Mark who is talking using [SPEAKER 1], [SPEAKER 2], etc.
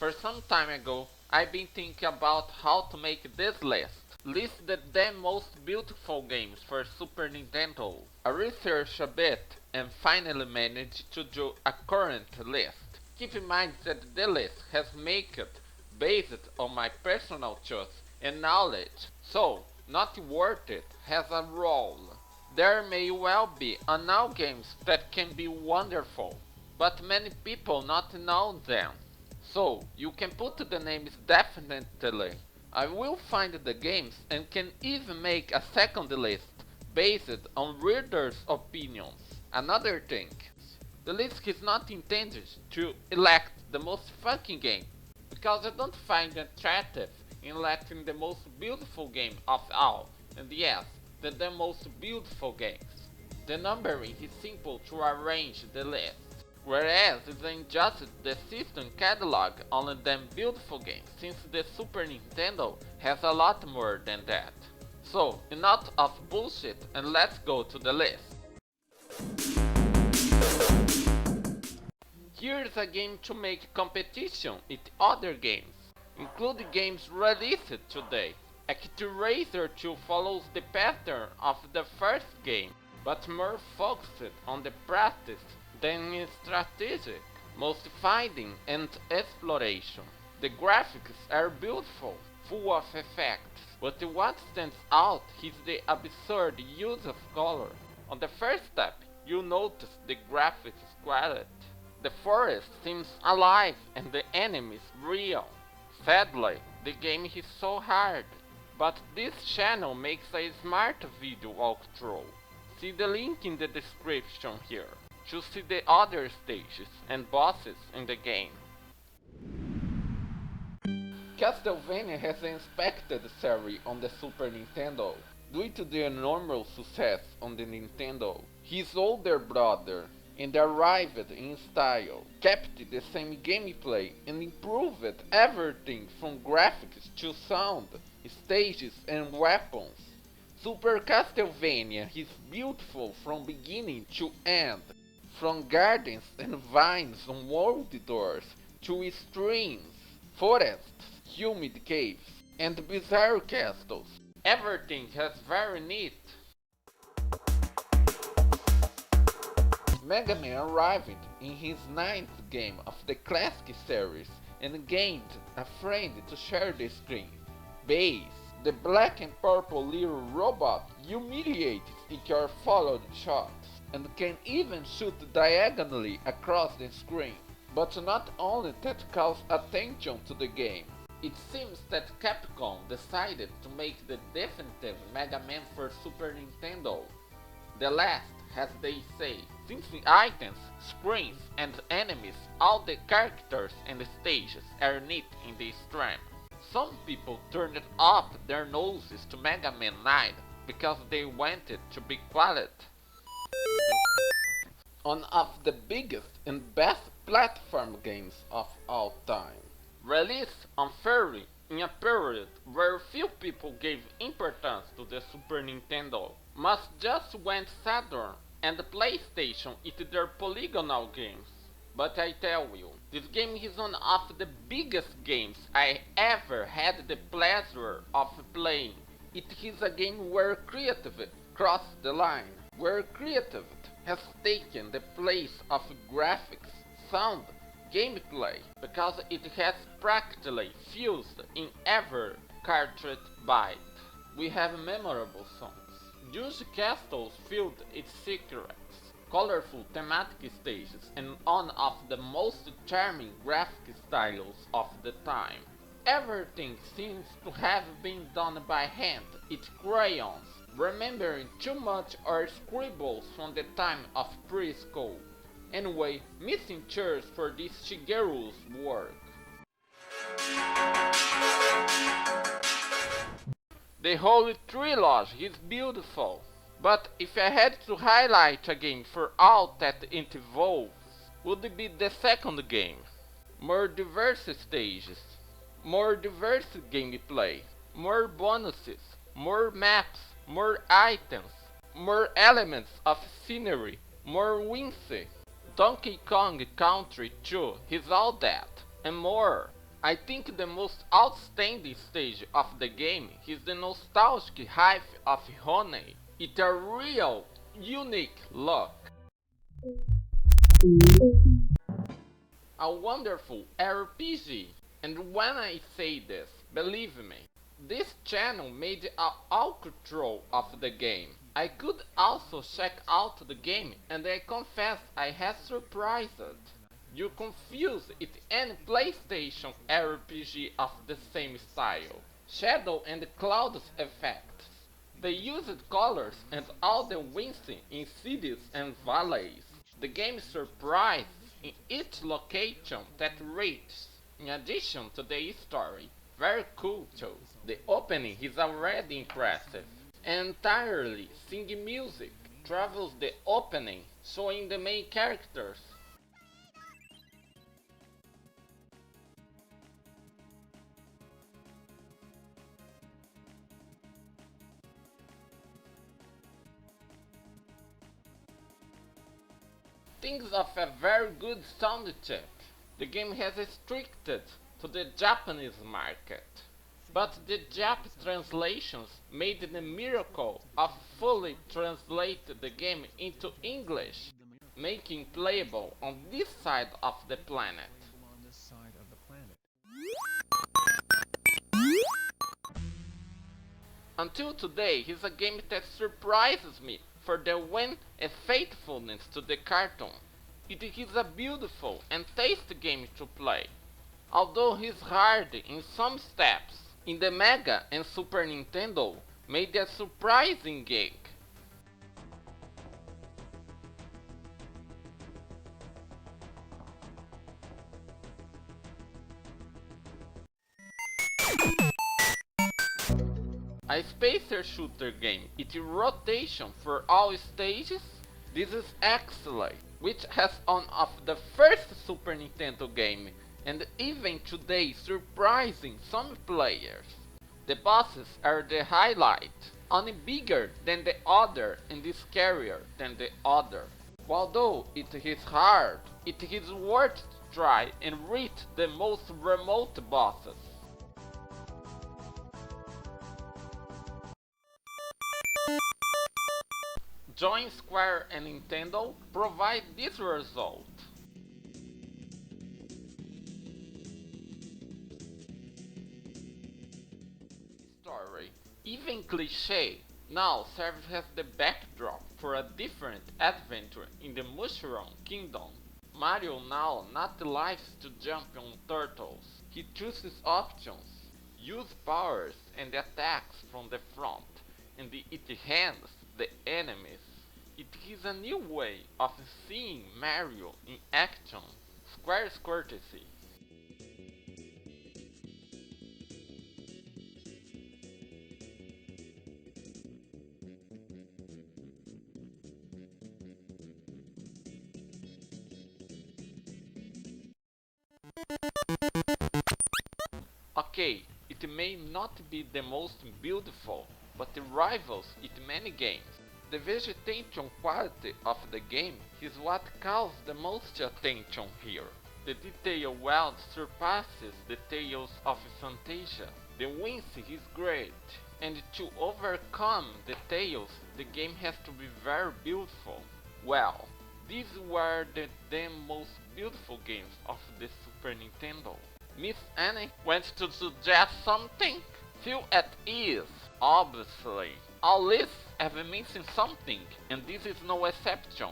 [SPEAKER 1] For some time ago, I've been thinking about how to make this list. List the 10 most beautiful games for Super Nintendo. I researched a bit and finally managed to do a current list. Keep in mind that the list has made it based on my personal choice and knowledge, so not worth it has a role. There may well be unknown games that can be wonderful, but many people not know them. So you can put the names definitely. I will find the games and can even make a second list based on readers' opinions. Another thing, the list is not intended to elect the most funky game, because I don't find it attractive in electing the most beautiful game of all, and yes, the most beautiful games. The numbering is simple to arrange the list, whereas it adjusted the system catalog on them beautiful games, since the Super Nintendo has a lot more than that. So, enough of bullshit and let's go to the list. Here's a game to make competition with other games, including games released today. ActRaiser 2 follows the pattern of the first game, but more focused on the practice than in strategic, most finding and exploration. The graphics are beautiful, full of effects, but what stands out is the absurd use of color. On the first step, you notice the graphics quality. The forest seems alive and the enemies real. Sadly, the game is so hard, but this channel makes a smart video walkthrough. See the link in the description here to see the other stages and bosses in the game. Castlevania has an expected series on the Super Nintendo. Due to the enormous success on the Nintendo, his older brother and arrived in style, kept the same gameplay and improved everything from graphics to sound, stages and weapons. Super Castlevania is beautiful from beginning to end, from gardens and vines on world doors to streams, forests, humid caves, and bizarre castles. Everything is very neat. Mega Man arrived in his 9th game of the classic series and gained a friend to share the screen, Bass. The black and purple little robot humiliates in your followed shots and can even shoot diagonally across the screen. But not only that calls attention to the game. It seems that Capcom decided to make the definitive Mega Man for Super Nintendo. The last, as they say, since the items, screens and enemies, all the characters and the stages are neat in the stream. Some people turned up their noses to Mega Man 9 because they wanted to be quality. One of the biggest and best platform games of all time. Released unfairly in a period where few people gave importance to the Super Nintendo, must just went Saturn and PlayStation with their polygonal games. But I tell you, this game is one of the biggest games I ever had the pleasure of playing. It is a game where creativity crossed the line, where creativity has taken the place of graphics, sound, gameplay, because it has practically fused in every cartridge bite. We have memorable songs, huge castles filled with secrets, colorful thematic stages, and one of the most charming graphic styles of the time. Everything seems to have been done by hand with crayons, remembering too much our scribbles from the time of preschool. Anyway, missing cheers for this Shigeru's work. The whole trilogy is beautiful, but if I had to highlight a game for all that it involves, would it be the second game. More diverse stages, more diverse gameplay, more bonuses, more maps, more items, more elements of scenery, more whimsy. Donkey Kong Country 2 is all that, and more. I think the most outstanding stage of the game is the nostalgic Hive of Honey. It's a real, unique look. A wonderful RPG. And when I say this, believe me, this channel made a walkthrough of the game. I could also check out the game and I confess I had surprised. You confuse it any PlayStation RPG of the same style. Shadow and clouds effects. They used colors and all the wincing in cities and valleys. The game surprises in each location that reaches. In addition to the story, very cool too. The opening is already impressive. Entirely singing music travels the opening, showing the main characters. Things of a very good sound chip. The game has restricted to the Japanese market, but the Jap translations made the miracle of fully translate the game into English, making playable on this side of the planet. Until today, he's a game that surprises me for the win and faithfulness to the cartoon. It is a beautiful and tasty game to play, although he's hard in some steps. In the Mega and Super Nintendo, made a surprising gig. A spacer shooter game, it rotation for all stages. This is excellent, which has one of the first Super Nintendo game, and even today surprising some players. The bosses are the highlight, only bigger than the other and scarier than the other. Although it is hard, it is worth to try and reach the most remote bosses. Join Square and Nintendo provide this result. Story, even cliché, now serves as the backdrop for a different adventure in the Mushroom Kingdom. Mario now not likes to jump on turtles. He chooses options, use powers and attacks from the front, and it hands the enemies. It is a new way of seeing Mario in action. Square's courtesy. Okay, it may not be the most beautiful, but it rivals it many games. The vegetation quality of the game is what calls the most attention here. The detail well surpasses the tales of Fantasia. The wince is great, and to overcome the tales, the game has to be very beautiful. Well, these were the 10 most beautiful games of the Super Nintendo. Miss Annie wants to suggest something? Feel at ease, obviously. All lists have been missing something, and this is no exception.